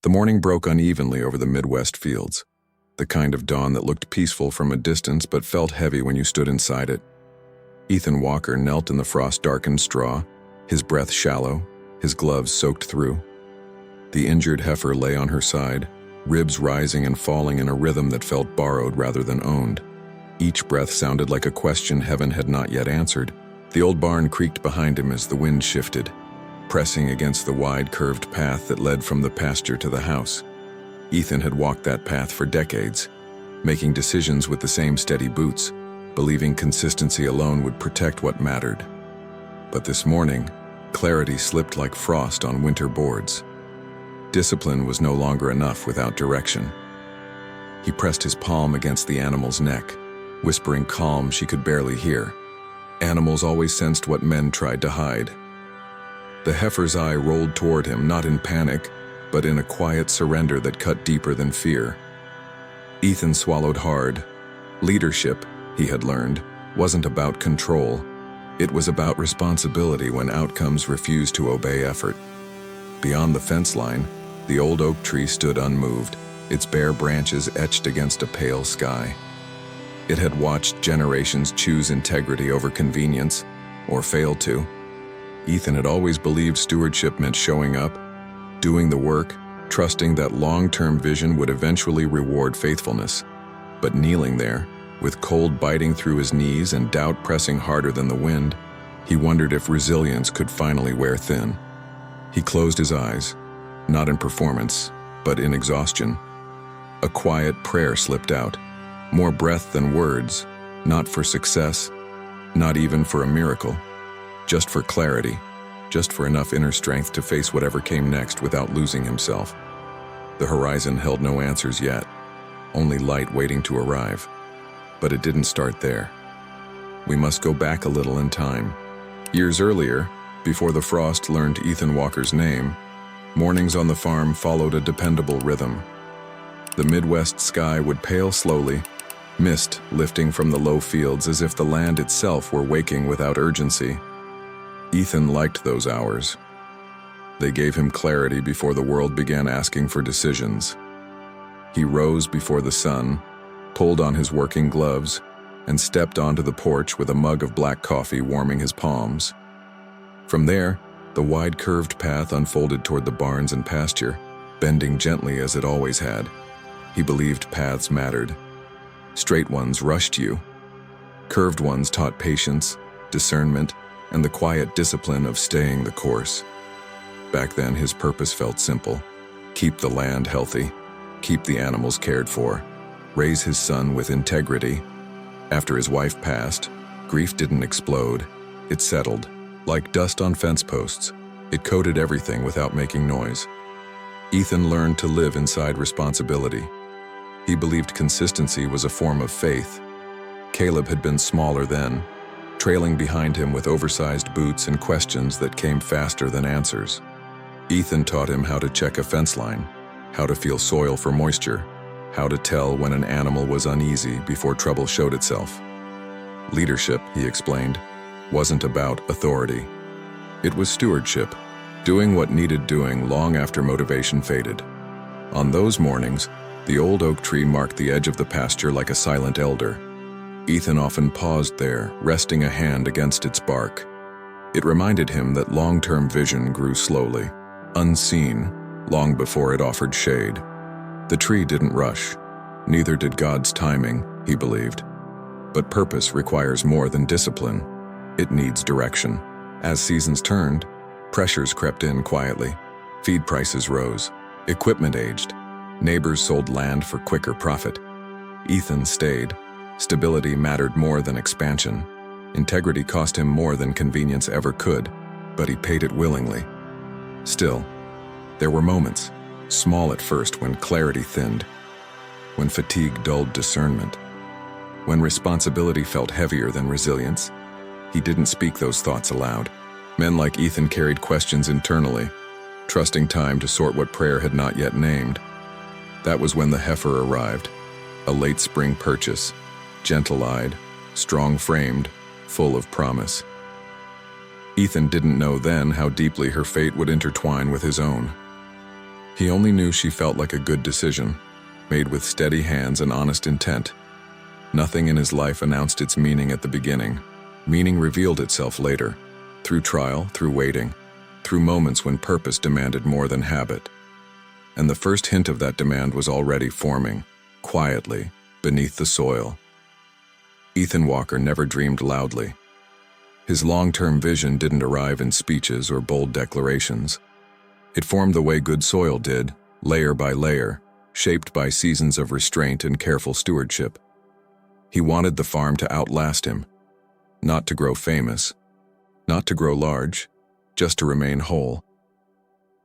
The morning broke unevenly over the Midwest fields, the kind of dawn that looked peaceful from a distance but felt heavy when you stood inside it. Ethan Walker knelt in the frost-darkened straw, his breath shallow, his gloves soaked through. The injured heifer lay on her side, ribs rising and falling in a rhythm that felt borrowed rather than owned. Each breath sounded like a question heaven had not yet answered. The old barn creaked behind him as the wind shifted, pressing against the wide, curved path that led from the pasture to the house. Ethan had walked that path for decades, making decisions with the same steady boots, believing consistency alone would protect what mattered. But this morning, clarity slipped like frost on winter boards. Discipline was no longer enough without direction. He pressed his palm against the animal's neck, whispering calm she could barely hear. Animals always sensed what men tried to hide. The heifer's eye rolled toward him, not in panic, but in a quiet surrender that cut deeper than fear. Ethan swallowed hard. Leadership, he had learned, wasn't about control. It was about responsibility when outcomes refused to obey effort. Beyond the fence line, the old oak tree stood unmoved, its bare branches etched against a pale sky. It had watched generations choose integrity over convenience, or fail to. Ethan had always believed stewardship meant showing up, doing the work, trusting that long-term vision would eventually reward faithfulness. But kneeling there, with cold biting through his knees and doubt pressing harder than the wind, he wondered if resilience could finally wear thin. He closed his eyes, not in performance, but in exhaustion. A quiet prayer slipped out, more breath than words, not for success, not even for a miracle, just for clarity, just for enough inner strength to face whatever came next without losing himself. The horizon held no answers yet, only light waiting to arrive. But it didn't start there. We must go back a little in time. Years earlier, before the frost learned Ethan Walker's name, mornings on the farm followed a dependable rhythm. The Midwest sky would pale slowly, mist lifting from the low fields as if the land itself were waking without urgency. Ethan liked those hours. They gave him clarity before the world began asking for decisions. He rose before the sun, pulled on his working gloves, and stepped onto the porch with a mug of black coffee warming his palms. From there, the wide curved path unfolded toward the barns and pasture, bending gently as it always had. He believed paths mattered. Straight ones rushed you. Curved ones taught patience, discernment, and the quiet discipline of staying the course. Back then, his purpose felt simple: keep the land healthy, keep the animals cared for, raise his son with integrity. After his wife passed, grief didn't explode. It settled, like dust on fence posts. It coated everything without making noise. Ethan learned to live inside responsibility. He believed consistency was a form of faith. Caleb had been smaller then, trailing behind him with oversized boots and questions that came faster than answers. Ethan taught him how to check a fence line, how to feel soil for moisture, how to tell when an animal was uneasy before trouble showed itself. Leadership, he explained, wasn't about authority. It was stewardship, doing what needed doing long after motivation faded. On those mornings, the old oak tree marked the edge of the pasture like a silent elder. Ethan often paused there, resting a hand against its bark. It reminded him that long-term vision grew slowly, unseen, long before it offered shade. The tree didn't rush. Neither did God's timing, he believed. But purpose requires more than discipline. It needs direction. As seasons turned, pressures crept in quietly. Feed prices rose. Equipment aged. Neighbors sold land for quicker profit. Ethan stayed. Stability mattered more than expansion. Integrity cost him more than convenience ever could, but he paid it willingly. Still, there were moments, small at first, when clarity thinned, when fatigue dulled discernment, when responsibility felt heavier than resilience. He didn't speak those thoughts aloud. Men like Ethan carried questions internally, trusting time to sort what prayer had not yet named. That was when the heifer arrived, a late spring purchase, gentle-eyed, strong-framed, full of promise. Ethan didn't know then how deeply her fate would intertwine with his own. He only knew she felt like a good decision, made with steady hands and honest intent. Nothing in his life announced its meaning at the beginning. Meaning revealed itself later, through trial, through waiting, through moments when purpose demanded more than habit. And the first hint of that demand was already forming, quietly, beneath the soil. Ethan Walker never dreamed loudly. His long-term vision didn't arrive in speeches or bold declarations. It formed the way good soil did, layer by layer, shaped by seasons of restraint and careful stewardship. He wanted the farm to outlast him, not to grow famous, not to grow large, just to remain whole.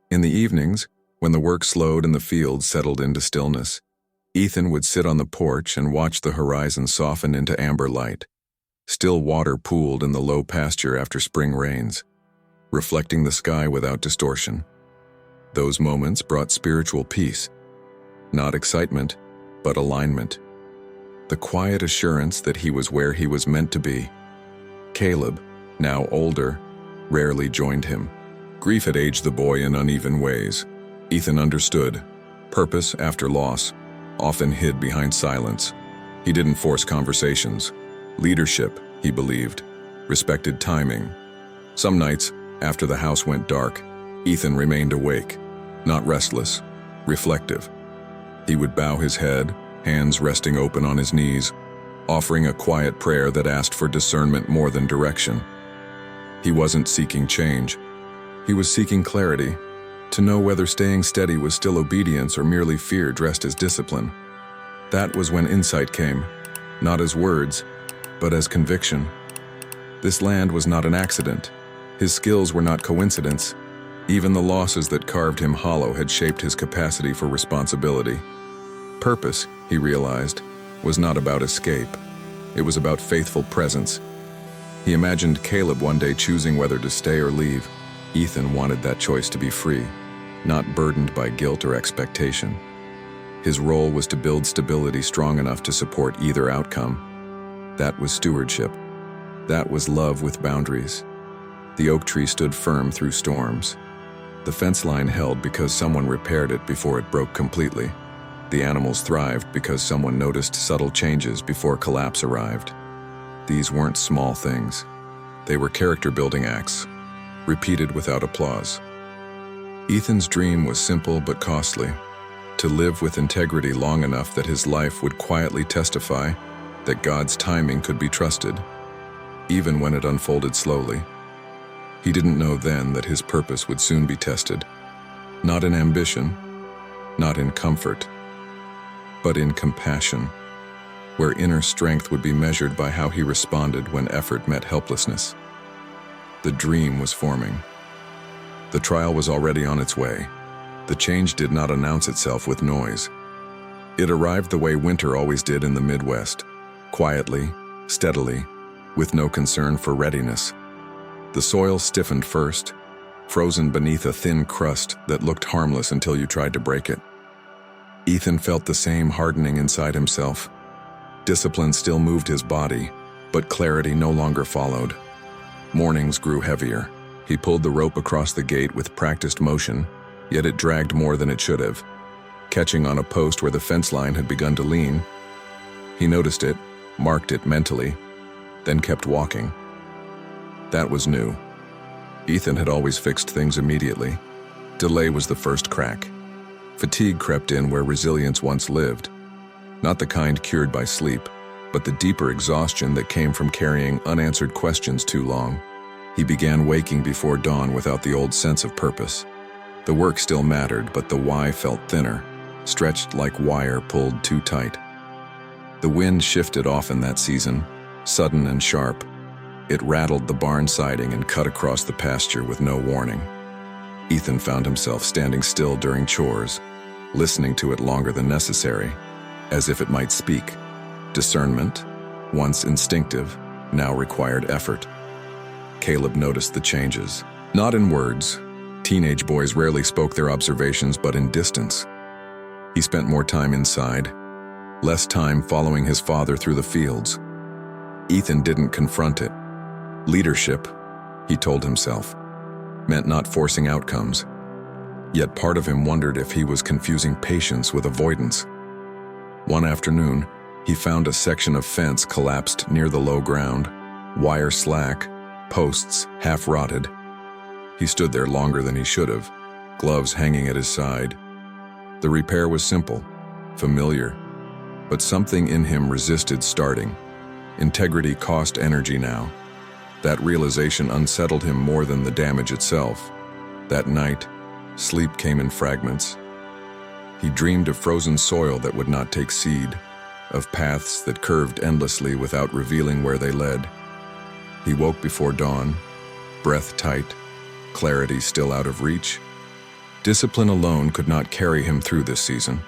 In the evenings, when the work slowed and the fields settled into stillness, Ethan would sit on the porch and watch the horizon soften into amber light. Still water pooled in the low pasture after spring rains, reflecting the sky without distortion. Those moments brought spiritual peace, not excitement, but alignment. The quiet assurance that he was where he was meant to be. Caleb, now older, rarely joined him. Grief had aged the boy in uneven ways. Ethan understood. Purpose, after loss, often hid behind silence. He didn't force conversations. Leadership, he believed, respected timing. Some nights, after the house went dark, Ethan remained awake, not restless, reflective. He would bow his head, hands resting open on his knees, offering a quiet prayer that asked for discernment more than direction. He wasn't seeking change. He was seeking clarity, to know whether staying steady was still obedience or merely fear dressed as discipline. That was when insight came, not as words, but as conviction. This land was not an accident. His skills were not coincidence. Even the losses that carved him hollow had shaped his capacity for responsibility. Purpose, he realized, was not about escape. It was about faithful presence. He imagined Caleb one day choosing whether to stay or leave. Ethan wanted that choice to be free, not burdened by guilt or expectation. His role was to build stability strong enough to support either outcome. That was stewardship. That was love with boundaries. The oak tree stood firm through storms. The fence line held because someone repaired it before it broke completely. The animals thrived because someone noticed subtle changes before collapse arrived. These weren't small things. They were character-building acts, repeated without applause. Ethan's dream was simple but costly: to live with integrity long enough that his life would quietly testify that God's timing could be trusted, even when it unfolded slowly. He didn't know then that his purpose would soon be tested, not in ambition, not in comfort, but in compassion, where inner strength would be measured by how he responded when effort met helplessness. The dream was forming. The trial was already on its way. The change did not announce itself with noise. It arrived the way winter always did in the Midwest, quietly, steadily, with no concern for readiness. The soil stiffened first, frozen beneath a thin crust that looked harmless until you tried to break it. Ethan felt the same hardening inside himself. Discipline still moved his body, but clarity no longer followed. Mornings grew heavier. He pulled the rope across the gate with practiced motion, yet it dragged more than it should have. Catching on a post where the fence line had begun to lean, he noticed it, marked it mentally, then kept walking. That was new. Ethan had always fixed things immediately. Delay was the first crack. Fatigue crept in where resilience once lived. Not the kind cured by sleep, but the deeper exhaustion that came from carrying unanswered questions too long. He began waking before dawn without the old sense of purpose. The work still mattered, but the why felt thinner, stretched like wire pulled too tight. The wind shifted often that season, sudden and sharp. It rattled the barn siding and cut across the pasture with no warning. Ethan found himself standing still during chores, listening to it longer than necessary, as if it might speak. Discernment, once instinctive, now required effort. Caleb noticed the changes. Not in words. Teenage boys rarely spoke their observations, but in distance. He spent more time inside, less time following his father through the fields. Ethan didn't confront it. Leadership, he told himself, meant not forcing outcomes. Yet part of him wondered if he was confusing patience with avoidance. One afternoon, he found a section of fence collapsed near the low ground, wire slack, posts half-rotted. He stood there longer than he should have, gloves hanging at his side. The repair was simple, familiar, but something in him resisted starting. Integrity cost energy now. That realization unsettled him more than the damage itself. That night, sleep came in fragments. He dreamed of frozen soil that would not take seed, of paths that curved endlessly without revealing where they led. He woke before dawn, breath tight, clarity still out of reach. Discipline alone could not carry him through this season.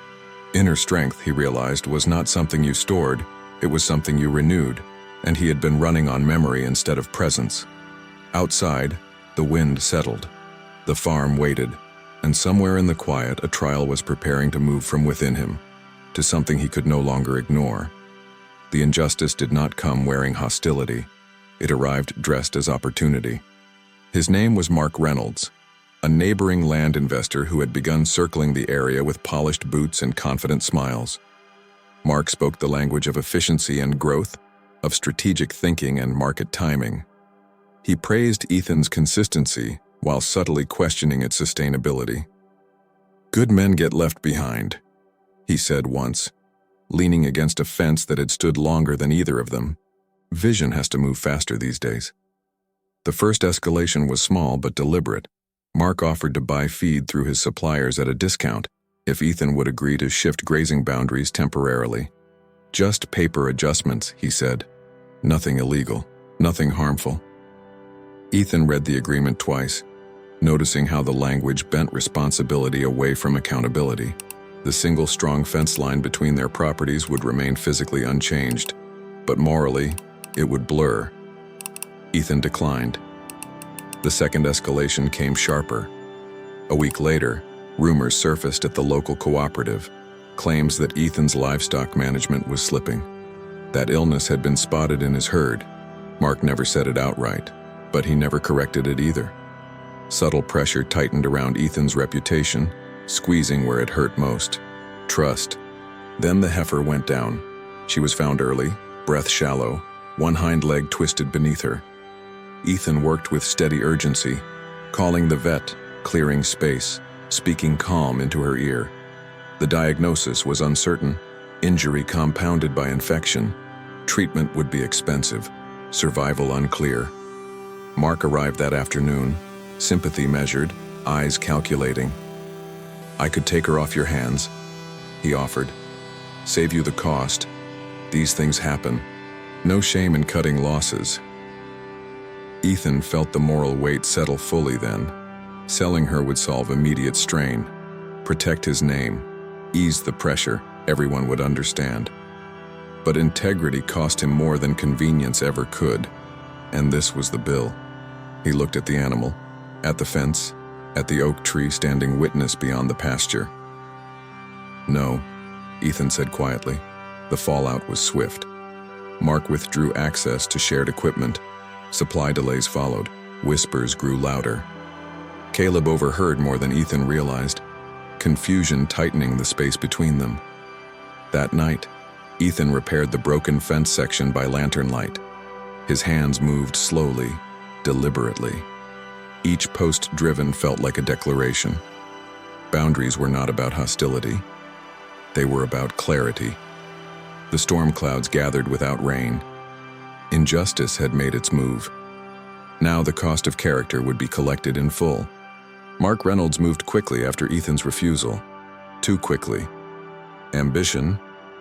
Inner strength, he realized, was not something you stored, it was something you renewed, and he had been running on memory instead of presence. Outside, the wind settled. The farm waited, and somewhere in the quiet, a trial was preparing to move from within him to something he could no longer ignore. The injustice did not come wearing hostility. It arrived dressed as opportunity. His name was Mark Reynolds, a neighboring land investor who had begun circling the area with polished boots and confident smiles. Mark spoke the language of efficiency and growth, of strategic thinking and market timing. He praised Ethan's consistency while subtly questioning its sustainability. "Good men get left behind," he said once, leaning against a fence that had stood longer than either of them. "Vision has to move faster these days." The first escalation was small but deliberate. Mark offered to buy feed through his suppliers at a discount if Ethan would agree to shift grazing boundaries temporarily. "Just paper adjustments," he said. "Nothing illegal, nothing harmful." Ethan read the agreement twice, noticing how the language bent responsibility away from accountability. The single strong fence line between their properties would remain physically unchanged, but morally, it would blur. Ethan declined. The second escalation came sharper. A week later, rumors surfaced at the local cooperative, claims that Ethan's livestock management was slipping. That illness had been spotted in his herd. Mark never said it outright, but he never corrected it either. Subtle pressure tightened around Ethan's reputation, squeezing where it hurt most. Trust. Then the heifer went down. She was found early, breath shallow, one hind leg twisted beneath her. Ethan worked with steady urgency, calling the vet, clearing space, speaking calm into her ear. The diagnosis was uncertain, injury compounded by infection. Treatment would be expensive, survival unclear. Mark arrived that afternoon, sympathy measured, eyes calculating. "I could take her off your hands," he offered. "Save you the cost. These things happen. No shame in cutting losses." Ethan felt the moral weight settle fully then. Selling her would solve immediate strain, protect his name, ease the pressure, everyone would understand. But integrity cost him more than convenience ever could, and this was the bill. He looked at the animal, at the fence, at the oak tree standing witness beyond the pasture. "No," Ethan said quietly. The fallout was swift. Mark withdrew access to shared equipment. Supply delays followed. Whispers grew louder. Caleb overheard more than Ethan realized, confusion tightening the space between them. That night, Ethan repaired the broken fence section by lantern light. His hands moved slowly, deliberately. Each post driven felt like a declaration. Boundaries were not about hostility. They were about clarity. The storm clouds gathered without rain. Injustice had made its move. Now the cost of character would be collected in full. Mark Reynolds moved quickly after Ethan's refusal. Too quickly. Ambition,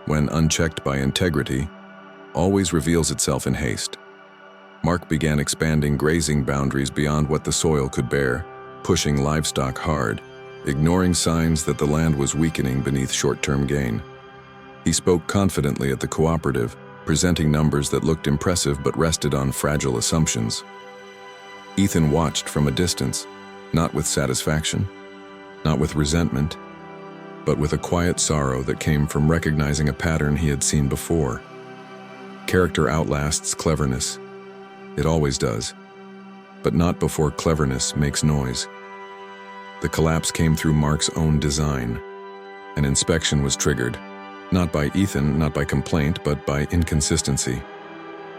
when unchecked by integrity, always reveals itself in haste. Mark began expanding grazing boundaries beyond what the soil could bear, pushing livestock hard, ignoring signs that the land was weakening beneath short-term gain. He spoke confidently at the cooperative, presenting numbers that looked impressive but rested on fragile assumptions. Ethan watched from a distance, not with satisfaction, not with resentment, but with a quiet sorrow that came from recognizing a pattern he had seen before. Character outlasts cleverness. It always does, but not before cleverness makes noise. The collapse came through Mark's own design. An inspection was triggered, not by Ethan, not by complaint, but by inconsistency.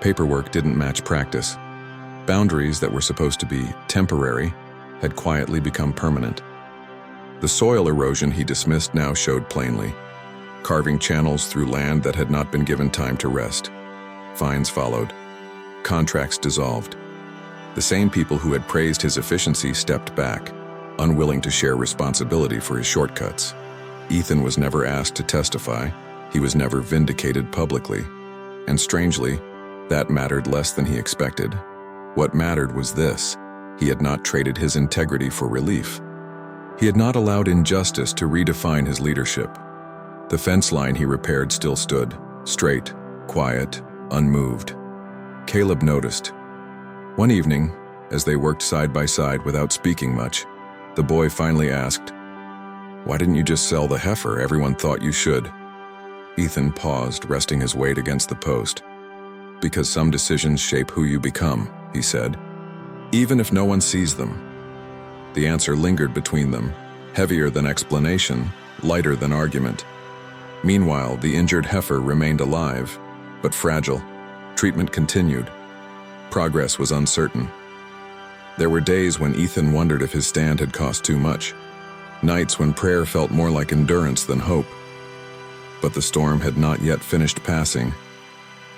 Paperwork didn't match practice. Boundaries that were supposed to be temporary had quietly become permanent. The soil erosion he dismissed now showed plainly, carving channels through land that had not been given time to rest. Fines followed. Contracts dissolved. The same people who had praised his efficiency stepped back, unwilling to share responsibility for his shortcuts. Ethan was never asked to testify. He was never vindicated publicly. And strangely, that mattered less than he expected. What mattered was this: he had not traded his integrity for relief. He had not allowed injustice to redefine his leadership. The fence line he repaired still stood, straight, quiet, unmoved. Caleb noticed. One evening, as they worked side by side without speaking much, the boy finally asked, "Why didn't you just sell the heifer? Everyone thought you should." Ethan paused, resting his weight against the post. "Because some decisions shape who you become," he said, "even if no one sees them." The answer lingered between them, heavier than explanation, lighter than argument. Meanwhile, the injured heifer remained alive, but fragile. Treatment continued. Progress was uncertain. There were days when Ethan wondered if his stand had cost too much, nights when prayer felt more like endurance than hope. But the storm had not yet finished passing,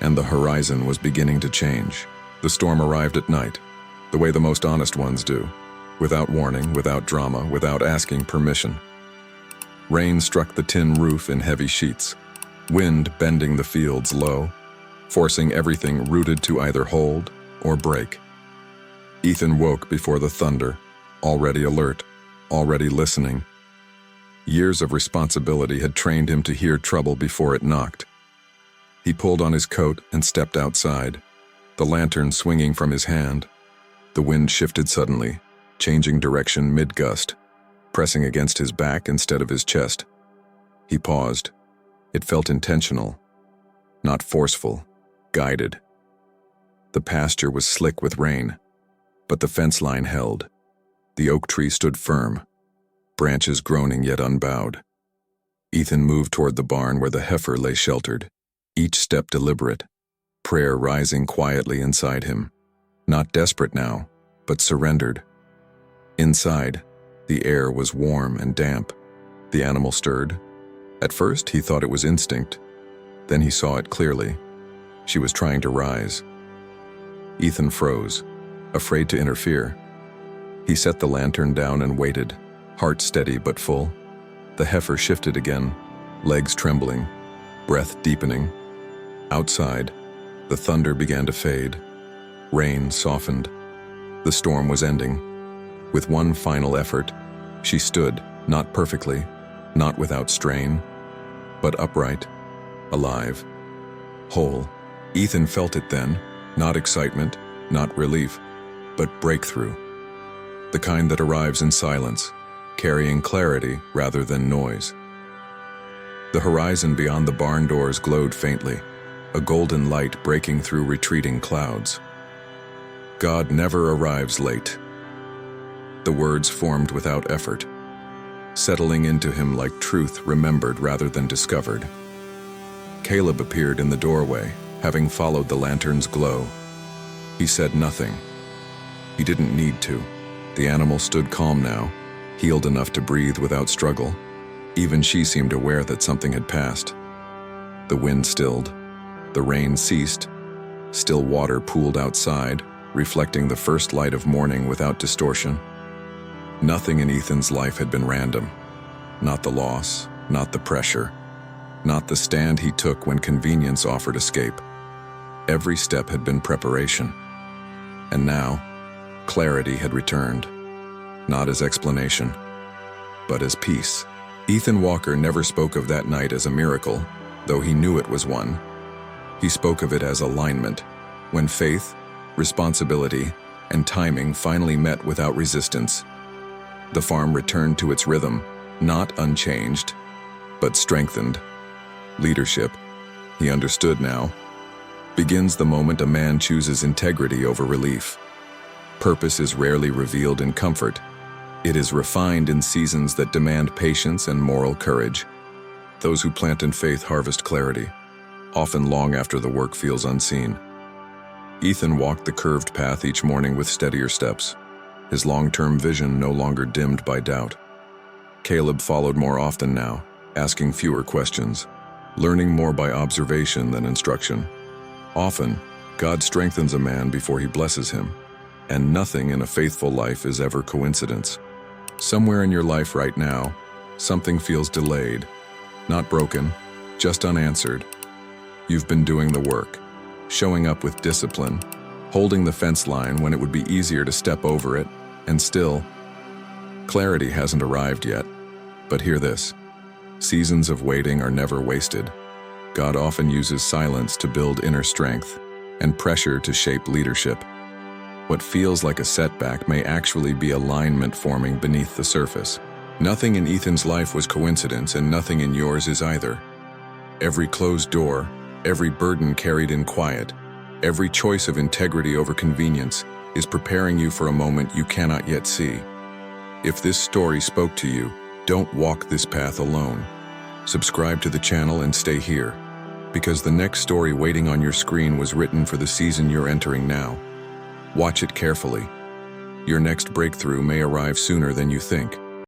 and the horizon was beginning to change. The storm arrived at night, the way the most honest ones do, without warning, without drama, without asking permission. Rain struck the tin roof in heavy sheets, wind bending the fields low, forcing everything rooted to either hold or break. Ethan woke before the thunder, already alert, already listening. Years of responsibility had trained him to hear trouble before it knocked. He pulled on his coat and stepped outside, the lantern swinging from his hand. The wind shifted suddenly, changing direction mid-gust, pressing against his back instead of his chest. He paused. It felt intentional, not forceful, guided. The pasture was slick with rain, but the fence line held. The oak tree stood firm, branches groaning yet unbowed. Ethan moved toward the barn where the heifer lay sheltered, each step deliberate, prayer rising quietly inside him, not desperate now, but surrendered. Inside, the air was warm and damp. The animal stirred. At first, he thought it was instinct. Then he saw it clearly. She was trying to rise. Ethan froze, afraid to interfere. He set the lantern down and waited, heart steady but full. The heifer shifted again, legs trembling, breath deepening. Outside, the thunder began to fade. Rain softened. The storm was ending. With one final effort, she stood, not perfectly, not without strain, but upright, alive, whole. Ethan felt it then, not excitement, not relief, but breakthrough. The kind that arrives in silence, carrying clarity rather than noise. The horizon beyond the barn doors glowed faintly, a golden light breaking through retreating clouds. God never arrives late. The words formed without effort, settling into him like truth remembered rather than discovered. Caleb appeared in the doorway, having followed the lantern's glow. He said nothing. He didn't need to. The animal stood calm now, healed enough to breathe without struggle. Even she seemed aware that something had passed. The wind stilled. The rain ceased. Still water pooled outside, reflecting the first light of morning without distortion. Nothing in Ethan's life had been random. Not the loss, not the pressure, not the stand he took when convenience offered escape. Every step had been preparation. And now, clarity had returned, not as explanation, but as peace. Ethan Walker never spoke of that night as a miracle, though he knew it was one. He spoke of it as alignment, when faith, responsibility, and timing finally met without resistance. The farm returned to its rhythm, not unchanged, but strengthened. Leadership, he understood now, begins the moment a man chooses integrity over relief. Purpose is rarely revealed in comfort. It is refined in seasons that demand patience and moral courage. Those who plant in faith harvest clarity, often long after the work feels unseen. Ethan walked the curved path each morning with steadier steps, his long-term vision no longer dimmed by doubt. Caleb followed more often now, asking fewer questions, learning more by observation than instruction. Often, God strengthens a man before he blesses him, and nothing in a faithful life is ever coincidence. Somewhere in your life right now, something feels delayed, not broken, just unanswered. You've been doing the work, showing up with discipline, holding the fence line when it would be easier to step over it, and still, clarity hasn't arrived yet. But hear this: seasons of waiting are never wasted. God often uses silence to build inner strength and pressure to shape leadership. What feels like a setback may actually be alignment forming beneath the surface. Nothing in Ethan's life was coincidence, and nothing in yours is either. Every closed door, every burden carried in quiet, every choice of integrity over convenience is preparing you for a moment you cannot yet see. If this story spoke to you, don't walk this path alone. Subscribe to the channel and stay here, because the next story waiting on your screen was written for the season you're entering now. Watch it carefully. Your next breakthrough may arrive sooner than you think.